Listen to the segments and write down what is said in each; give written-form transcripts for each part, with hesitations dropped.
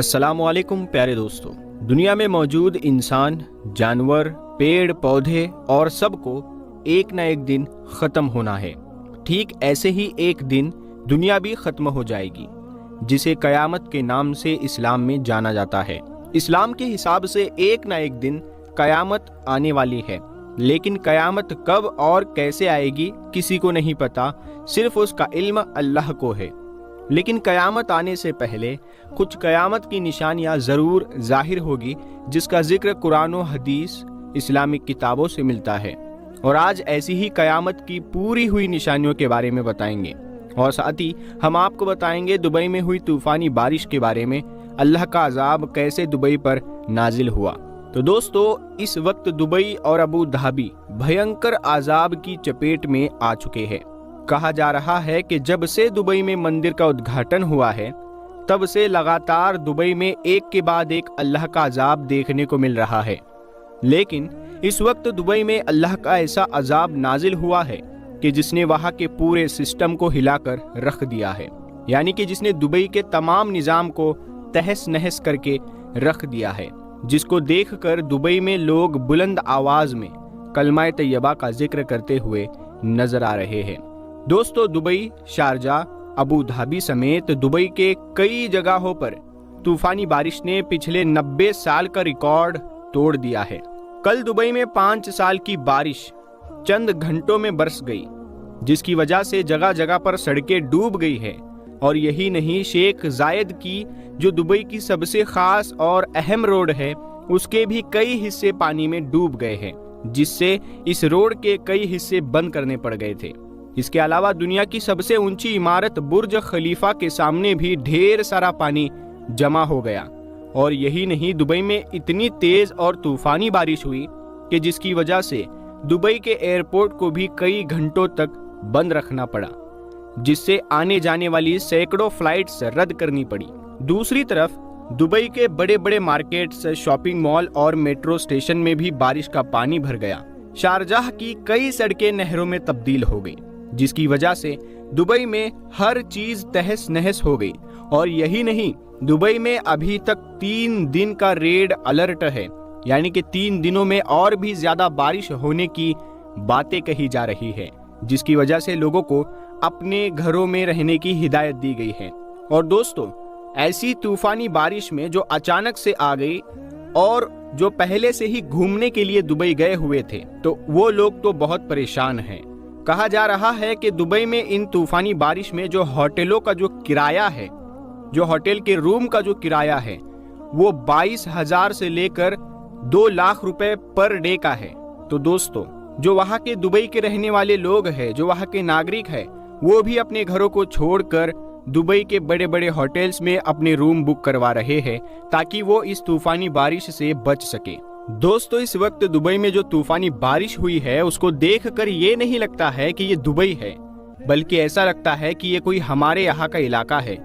अस्सलाम वालेकुम प्यारे दोस्तों। दुनिया में मौजूद इंसान, जानवर, पेड़ पौधे और सबको एक न एक दिन ख़त्म होना है। ठीक ऐसे ही एक दिन दुनिया भी ख़त्म हो जाएगी, जिसे क़यामत के नाम से इस्लाम में जाना जाता है। इस्लाम के हिसाब से एक न एक दिन क़यामत आने वाली है, लेकिन क़यामत कब और कैसे आएगी किसी को नहीं पता, सिर्फ उसका इल्म अल्लाह को है। लेकिन क़यामत आने से पहले कुछ क़यामत की निशानियां ज़रूर ज़ाहिर होगी, जिसका जिक्र कुरान और हदीस इस्लामिक किताबों से मिलता है। और आज ऐसी ही क़यामत की पूरी हुई निशानियों के बारे में बताएंगे, और साथ ही हम आपको बताएंगे दुबई में हुई तूफ़ानी बारिश के बारे में, अल्लाह का अज़ाब कैसे दुबई पर नाजिल हुआ। तो दोस्तों, इस वक्त दुबई और अबू धाबी भयंकर अज़ाब की चपेट में आ चुके हैं। कहा जा रहा है कि जब से दुबई में मंदिर का उद्घाटन हुआ है, तब से लगातार दुबई में एक के बाद एक अल्लाह का अज़ाब देखने को मिल रहा है। लेकिन इस वक्त दुबई में अल्लाह का ऐसा अज़ाब नाजिल हुआ है कि जिसने वहाँ के पूरे सिस्टम को हिलाकर रख दिया है, यानी कि जिसने दुबई के तमाम निज़ाम को तहस नहस करके रख दिया है, जिसको देखकर दुबई में लोग बुलंद आवाज़ में कलमा तैयबा का जिक्र करते हुए नजर आ रहे हैं। दोस्तों, दुबई, शारजा, अबू धाबी समेत दुबई के कई जगहों पर तूफानी बारिश ने पिछले 90 साल का रिकॉर्ड तोड़ दिया है। कल दुबई में 5 साल की बारिश चंद घंटों में बरस गई, जिसकी वजह से जगह जगह पर सड़कें डूब गई है। और यही नहीं, शेख जायद की जो दुबई की सबसे खास और अहम रोड है, उसके भी कई हिस्से पानी में डूब गए हैं, जिससे इस रोड के कई हिस्से बंद करने पड़ गए थे। इसके अलावा दुनिया की सबसे ऊंची इमारत बुर्ज खलीफा के सामने भी ढेर सारा पानी जमा हो गया। और यही नहीं, दुबई में इतनी तेज और तूफानी बारिश हुई कि जिसकी वजह से दुबई के एयरपोर्ट को भी कई घंटों तक बंद रखना पड़ा, जिससे आने जाने वाली सैकड़ों फ्लाइट्स रद्द करनी पड़ी। दूसरी तरफ दुबई के बड़े बड़े मार्केट्स, शॉपिंग मॉल और मेट्रो स्टेशन में भी बारिश का पानी भर गया। शारजाह की कई सड़कें नहरों में तब्दील हो गई, जिसकी वजह से दुबई में हर चीज तहस नहस हो गई। और यही नहीं, दुबई में अभी तक 3 दिन का रेड अलर्ट है, यानी कि 3 दिनों में और भी ज्यादा बारिश होने की बातें कही जा रही है, जिसकी वजह से लोगों को अपने घरों में रहने की हिदायत दी गई है। और दोस्तों, ऐसी तूफानी बारिश में जो अचानक से आ गई और जो पहले से ही घूमने के लिए दुबई गए हुए थे, तो वो लोग तो बहुत परेशान हैं। कहा जा रहा है कि दुबई में इन तूफानी बारिश में जो होटलों का जो किराया है, जो होटल के रूम का जो किराया है, वो 22,000 से लेकर 2 लाख रुपए पर डे का है। तो दोस्तों, जो वहाँ के दुबई के रहने वाले लोग हैं, जो वहाँ के नागरिक हैं, वो भी अपने घरों को छोड़कर दुबई के बड़े बड़े होटल्स में अपने रूम बुक करवा रहे हैं, ताकि वो इस तूफानी बारिश से बच सके। दोस्तों, इस वक्त दुबई में जो तूफानी बारिश हुई है, उसको देखकर ये नहीं लगता है कि ये दुबई है, बल्कि ऐसा लगता है कि ये कोई हमारे यहाँ का इलाका है।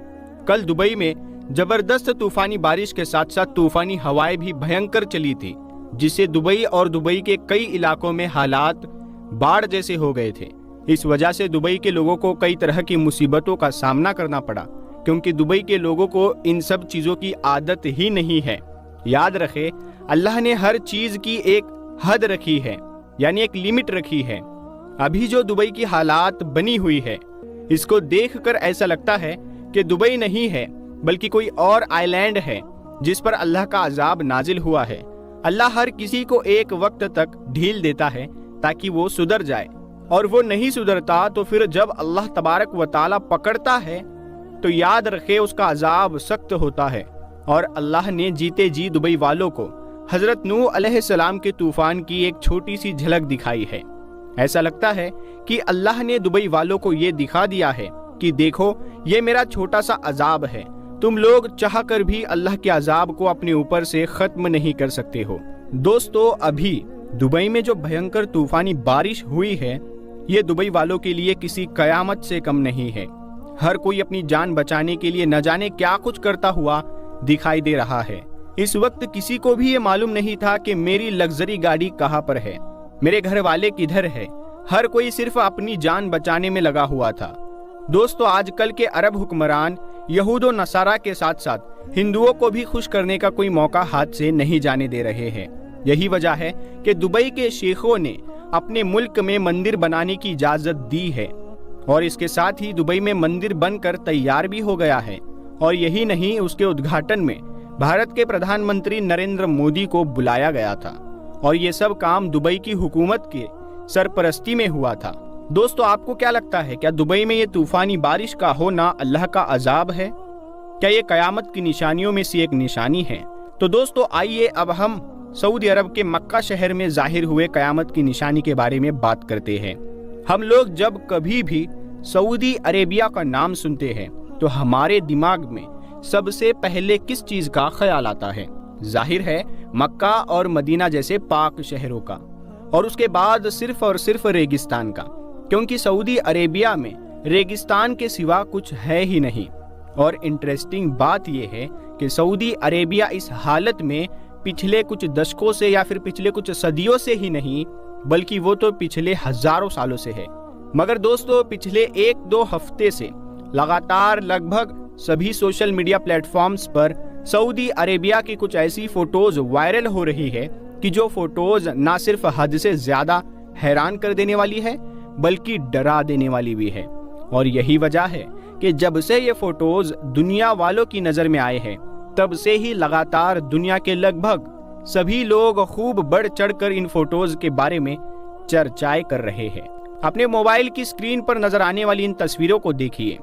कल दुबई में जबरदस्त तूफानी बारिश के साथ साथ तूफानी हवाएं भी भयंकर चली थी, जिससे दुबई और दुबई के कई इलाकों में हालात बाढ़ जैसे हो गए थे। इस वजह से दुबई के लोगों को कई तरह की मुसीबतों का सामना करना पड़ा, क्योंकि दुबई के लोगों को इन सब चीजों की आदत ही नहीं है। याद रखे, अल्लाह ने हर चीज की एक हद रखी है, यानी एक लिमिट रखी है। अभी जो दुबई की हालात बनी हुई है, इसको देखकर ऐसा लगता है कि दुबई नहीं है, बल्कि कोई और आइलैंड है जिस पर अल्लाह का अजाब नाजिल हुआ है। अल्लाह हर किसी को एक वक्त तक ढील देता है ताकि वो सुधर जाए, और वो नहीं सुधरता तो फिर जब अल्लाह तबारक व ताला पकड़ता है तो याद रखे उसका अजाब सख्त होता है। और अल्लाह ने जीते जी दुबई वालों को हजरत नूह अलैहिस्सलाम के तूफान की एक छोटी सी झलक दिखाई है। ऐसा लगता है कि अल्लाह ने दुबई वालों को ये दिखा दिया है कि देखो, ये मेरा छोटा सा अजाब है, तुम लोग चाह कर भी अल्लाह के अजाब को अपने ऊपर से खत्म नहीं कर सकते हो। दोस्तों, अभी दुबई में जो भयंकर तूफानी बारिश हुई है, ये दुबई वालों के लिए किसी कयामत से कम नहीं है। हर कोई अपनी जान बचाने के लिए न जाने क्या कुछ करता हुआ दिखाई दे रहा है। इस वक्त किसी को भी ये मालूम नहीं था कि मेरी लग्जरी गाड़ी कहाँ पर है, मेरे घर वाले किधर है। हर कोई सिर्फ अपनी जान बचाने में लगा हुआ था। दोस्तों, आजकल के अरब हुक्मरान यहूद और नसारा के साथ साथ हिंदुओं को भी खुश करने का कोई मौका हाथ से नहीं जाने दे रहे हैं। यही वजह है कि दुबई के शेखों ने अपने मुल्क में मंदिर बनाने की इजाजत दी है और इसके साथ ही दुबई में मंदिर बनकर तैयार भी हो गया है। और यही नहीं, उसके उद्घाटन में भारत के प्रधानमंत्री नरेंद्र मोदी को बुलाया गया था और ये सब काम दुबई की हुकूमत के सरपरस्ती में हुआ था। दोस्तों, आपको क्या लगता है, क्या दुबई में ये तूफानी बारिश का होना अल्लाह का अजाब है? क्या ये कयामत की निशानियों में से एक निशानी है? तो दोस्तों, आइए अब हम सऊदी अरब के मक्का शहर में जाहिर हुए कयामत की निशानी के बारे में बात करते हैं। हम लोग जब कभी भी सऊदी अरेबिया का नाम सुनते हैं तो हमारे दिमाग में सबसे पहले किस चीज का ख्याल आता है? जाहिर है मक्का और मदीना जैसे पाक शहरों का, और उसके बाद सिर्फ और सिर्फ रेगिस्तान का, क्योंकि सऊदी अरेबिया में रेगिस्तान के सिवा कुछ है ही नहीं। और इंटरेस्टिंग बात यह है कि सऊदी अरेबिया इस हालत में पिछले कुछ दशकों से या फिर पिछले कुछ सदियों से ही नहीं, बल्कि वो तो पिछले हजारों सालों से है। मगर दोस्तों, पिछले 1-2 हफ्ते से लगातार लगभग सभी सोशल मीडिया प्लेटफॉर्म्स पर सऊदी अरेबिया की कुछ ऐसी फोटोज वायरल हो रही है कि जो फोटोज ना सिर्फ हद से ज्यादा हैरान कर देने वाली है, बल्कि डरा देने वाली भी है। और यही वजह है कि जब से ये फोटोज दुनिया वालों की नजर में आए हैं, तब से ही लगातार दुनिया के लगभग सभी लोग खूब बढ़ चढ़कर इन फोटोज के बारे में चर्चाएं कर रहे हैं। अपने मोबाइल की स्क्रीन पर नजर आने वाली इन तस्वीरों को देखिए।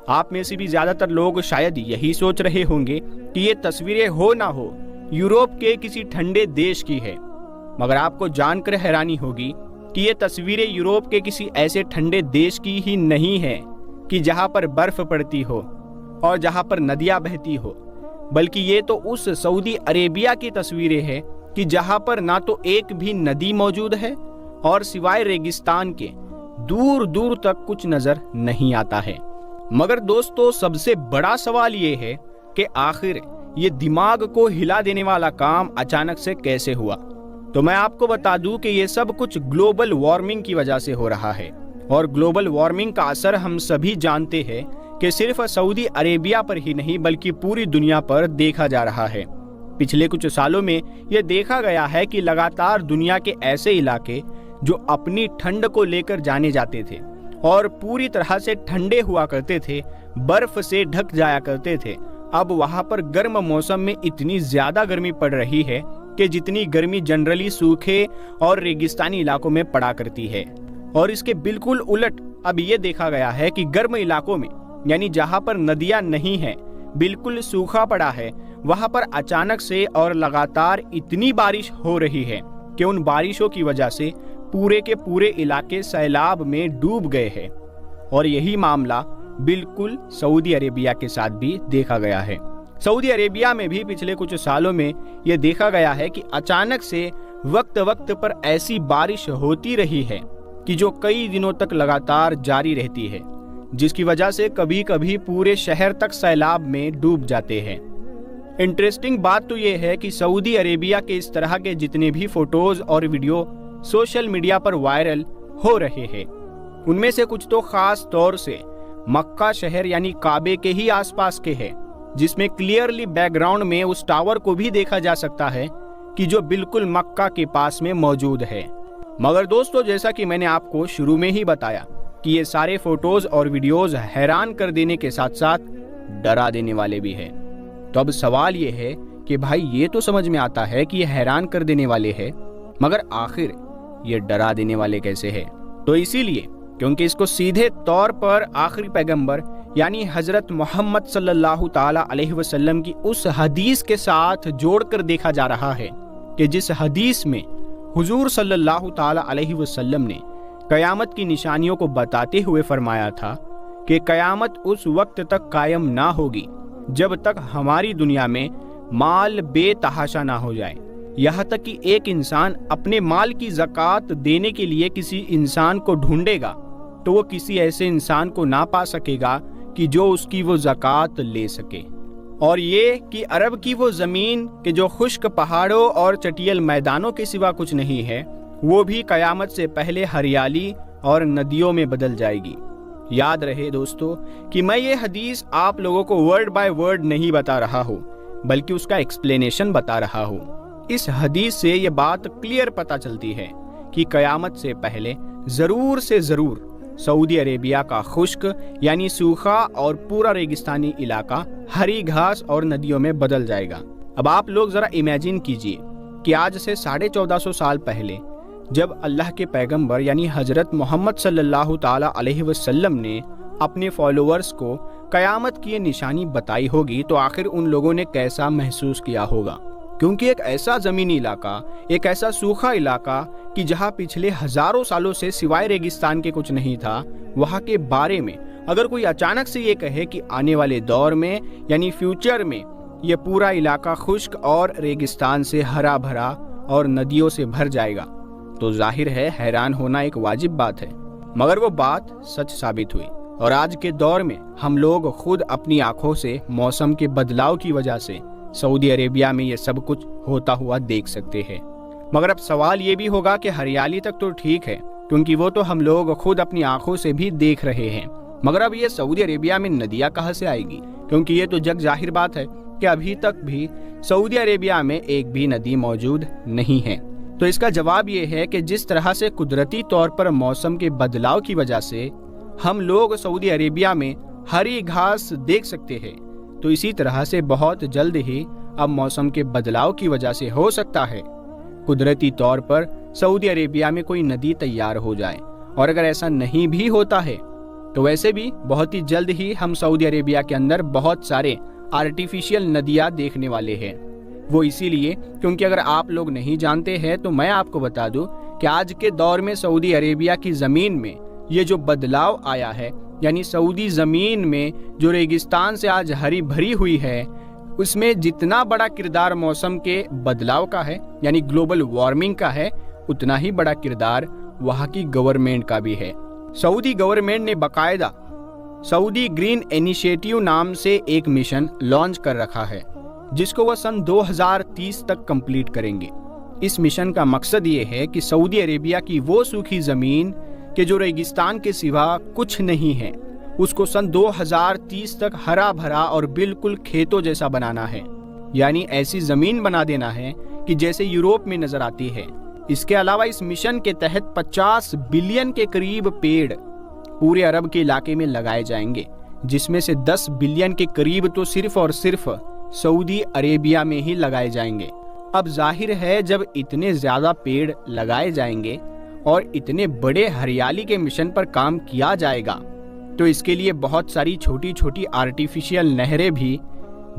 आप में से भी ज्यादातर लोग शायद यही सोच रहे होंगे कि ये तस्वीरें हो ना हो यूरोप के किसी ठंडे देश की है, मगर आपको जानकर हैरानी होगी कि ये तस्वीरें यूरोप के किसी ऐसे ठंडे देश की ही नहीं है कि जहां पर बर्फ पड़ती हो और जहां पर नदियां बहती हो, बल्कि ये तो उस सऊदी अरेबिया की तस्वीरें हैं कि जहां पर ना तो एक भी नदी मौजूद है और सिवाय रेगिस्तान के दूर दूर तक कुछ नजर नहीं आता है। मगर दोस्तों, सबसे बड़ा सवाल ये है कि आखिर ये दिमाग को हिला देने वाला काम अचानक से कैसे हुआ? तो मैं आपको बता दूं कि ये सब कुछ ग्लोबल वार्मिंग की वजह से हो रहा है। और ग्लोबल वार्मिंग का असर हम सभी जानते हैं कि सिर्फ सऊदी अरेबिया पर ही नहीं बल्कि पूरी दुनिया पर देखा जा रहा है। पिछले कुछ सालों में यह देखा गया है कि लगातार दुनिया के ऐसे इलाके जो अपनी ठंड को लेकर जाने जाते थे और पूरी तरह से ठंडे हुआ करते थे, बर्फ से ढक जाया करते थे, अब वहां पर गर्म मौसम में इतनी ज्यादा गर्मी पड़ रही है कि जितनी गर्मी जनरली सूखे और रेगिस्तानी इलाकों में पड़ा करती है। और इसके बिल्कुल उलट अब ये देखा गया है कि गर्म इलाकों में, यानी जहां पर नदियां नहीं हैं, बिल्कुल सूखा पड़ा है, वहां पर अचानक से और लगातार इतनी बारिश हो रही है कि उन बारिशों की वजह से पूरे के पूरे इलाके सैलाब में डूब गए हैं। और यही मामला बिल्कुल सऊदी अरेबिया के साथ भी देखा गया है। सऊदी अरेबिया में भी पिछले कुछ सालों में यह देखा गया है कि अचानक से वक्त वक्त पर ऐसी बारिश होती रही है कि जो कई दिनों तक लगातार जारी रहती है, जिसकी वजह से कभी कभी पूरे शहर तक सैलाब में डूब जाते हैं। इंटरेस्टिंग बात तो यह है कि सऊदी अरेबिया के इस तरह के जितने भी फोटोज और वीडियो सोशल मीडिया पर वायरल हो रहे हैं, उनमें से कुछ तो खास तौर से मक्का शहर यानी काबे के ही आसपास के हैं, जिसमें क्लियरली बैकग्राउंड में उस टावर को भी देखा जा सकता है कि जो बिल्कुल मक्का के पास में मौजूद है। मगर दोस्तों, जैसा कि मैंने आपको शुरू में ही बताया कि ये सारे फोटोज और वीडियोज हैरान कर देने के साथ साथ डरा देने वाले भी हैं। तो अब सवाल ये है कि भाई, ये तो समझ में आता है कि ये हैरान कर देने वाले हैं, मगर आखिर ये डरा देने वाले कैसे हैं? तो इसीलिए क्योंकि इसको सीधे तौर पर आखिरी पैगंबर यानी हजरत मोहम्मद सल्लल्लाहु ताला अलैहि वसल्लम की उस हदीस के साथ जोड़कर देखा जा रहा है कि जिस हदीस में हुजूर सल्लल्लाहु ताला अलैहि वसल्लम ने कयामत की निशानियों को बताते हुए फरमाया था कि कयामत उस वक्त तक कायम ना होगी जब तक हमारी दुनिया में माल बेतहाशा ना हो जाए। यहाँ तक कि एक इंसान अपने माल की ज़कात देने के लिए किसी इंसान को ढूंढेगा तो वो किसी ऐसे इंसान को ना पा सकेगा कि जो उसकी वो ज़कात ले सके। और ये कि अरब की वो ज़मीन के जो खुश्क पहाड़ों और चटियल मैदानों के सिवा कुछ नहीं है, वो भी कयामत से पहले हरियाली और नदियों में बदल जाएगी। याद रहे दोस्तों कि मैं ये हदीस आप लोगों को वर्ड बाय वर्ड नहीं बता रहा हूँ, बल्कि उसका एक्सप्लेनेशन बता रहा हूँ। इस हदीस से ये बात क्लियर पता चलती है कि कयामत से पहले ज़रूर से ज़रूर सऊदी अरेबिया का खुश्क यानी सूखा और पूरा रेगिस्तानी इलाका हरी घास और नदियों में बदल जाएगा। अब आप लोग ज़रा इमेजिन कीजिए कि आज से 1450 साल पहले जब अल्लाह के पैगंबर यानी हजरत मोहम्मद सल्लल्लाहु ताला अलैहि वसल्लम ने अपने फॉलोअर्स को कयामत की ये निशानी बताई होगी, तो आखिर उन लोगों ने कैसा महसूस किया होगा। क्योंकि एक ऐसा ज़मीनी इलाका, एक ऐसा सूखा इलाका कि जहाँ पिछले हज़ारों सालों से सिवाय रेगिस्तान के कुछ नहीं था, वहाँ के बारे में अगर कोई अचानक से ये कहे कि आने वाले दौर में यानी फ्यूचर में ये पूरा इलाका खुश्क और रेगिस्तान से हरा भरा और नदियों से भर जाएगा, तो जाहिर है हैरान होना एक वाजिब बात है। मगर वो बात सच साबित हुई और आज के दौर में हम लोग खुद अपनी आंखों से मौसम के बदलाव की वजह से सऊदी अरेबिया में ये सब कुछ होता हुआ देख सकते हैं। मगर अब सवाल ये भी होगा कि हरियाली तक तो ठीक है, क्योंकि वो तो हम लोग खुद अपनी आंखों से भी देख रहे हैं, मगर अब ये सऊदी अरेबिया में नदियाँ कहाँ से आएगी? क्योंकि ये तो जग जाहिर बात है कि अभी तक भी सऊदी अरेबिया में एक भी नदी मौजूद नहीं है। तो इसका जवाब ये है कि जिस तरह से कुदरती तौर पर मौसम के बदलाव की वजह से हम लोग सऊदी अरेबिया में हरी घास देख सकते हैं, तो इसी तरह से बहुत जल्द ही अब मौसम के बदलाव की वजह से हो सकता है कुदरती तौर पर सऊदी अरेबिया में कोई नदी तैयार हो जाए। और अगर ऐसा नहीं भी होता है तो वैसे भी बहुत ही जल्द ही हम सऊदी अरेबिया के अंदर बहुत सारे आर्टिफिशियल नदियाँ देखने वाले हैं। वो इसीलिए क्योंकि अगर आप लोग नहीं जानते हैं तो मैं आपको बता दूं कि आज के दौर में सऊदी अरेबिया की ज़मीन में ये जो बदलाव आया है, यानी सऊदी ज़मीन में जो रेगिस्तान से आज हरी भरी हुई है, उसमें जितना बड़ा किरदार मौसम के बदलाव का है यानी ग्लोबल वार्मिंग का है, उतना ही बड़ा किरदार वहाँ की गवर्नमेंट का भी है। सऊदी गवर्नमेंट ने बाकायदा सऊदी ग्रीन इनिशिएटिव नाम से एक मिशन लॉन्च कर रखा है, जिसको वह सन 2030 तक कंप्लीट करेंगे। इस मिशन का मकसद ये है कि सऊदी अरेबिया की वो सूखी ज़मीन कि जो रेगिस्तान के सिवा कुछ नहीं है, उसको सन 2030 तक हरा भरा और बिल्कुल खेतों जैसा बनाना है। यानी ऐसी ज़मीन बना देना है कि जैसे यूरोप में नज़र आती है। इसके अलावा इस मिशन के तहत 50 बिलियन के करीब पेड़ पूरे अरब के इलाके में लगाए जाएंगे, जिसमें से 10 बिलियन के करीब तो सिर्फ और सिर्फ सऊदी अरेबिया में ही लगाए जाएंगे। अब जाहिर है जब इतने ज़्यादा पेड़ लगाए जाएंगे और इतने बड़े हरियाली के मिशन पर काम किया जाएगा, तो इसके लिए बहुत सारी छोटी छोटी आर्टिफिशियल नहरें भी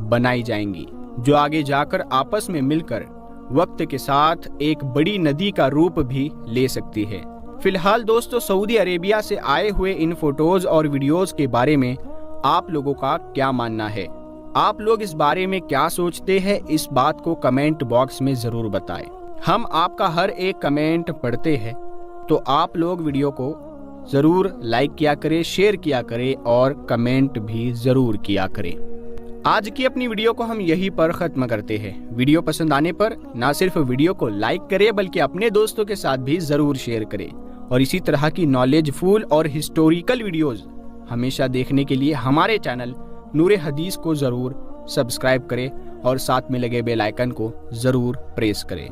बनाई जाएंगी, जो आगे जाकर आपस में मिलकर वक्त के साथ एक बड़ी नदी का रूप भी ले सकती है। फिलहाल दोस्तों, सऊदी अरेबिया से आए हुए इन फोटोज और वीडियोस के बारे में आप लोगों का क्या मानना है? आप लोग इस बारे में क्या सोचते हैं? इस बात को कमेंट बॉक्स में ज़रूर बताएं। हम आपका हर एक कमेंट पढ़ते हैं, तो आप लोग वीडियो को ज़रूर लाइक किया करें, शेयर किया करें और कमेंट भी ज़रूर किया करें। आज की अपनी वीडियो को हम यहीं पर ख़त्म करते हैं। वीडियो पसंद आने पर ना सिर्फ वीडियो को लाइक करें, बल्कि अपने दोस्तों के साथ भी ज़रूर शेयर करें। और इसी तरह की नॉलेजफुल और हिस्टोरिकल वीडियोज़ हमेशा देखने के लिए हमारे चैनल नूरे हदीस को ज़रूर सब्सक्राइब करें और साथ में लगे बेल आइकन को ज़रूर प्रेस करें।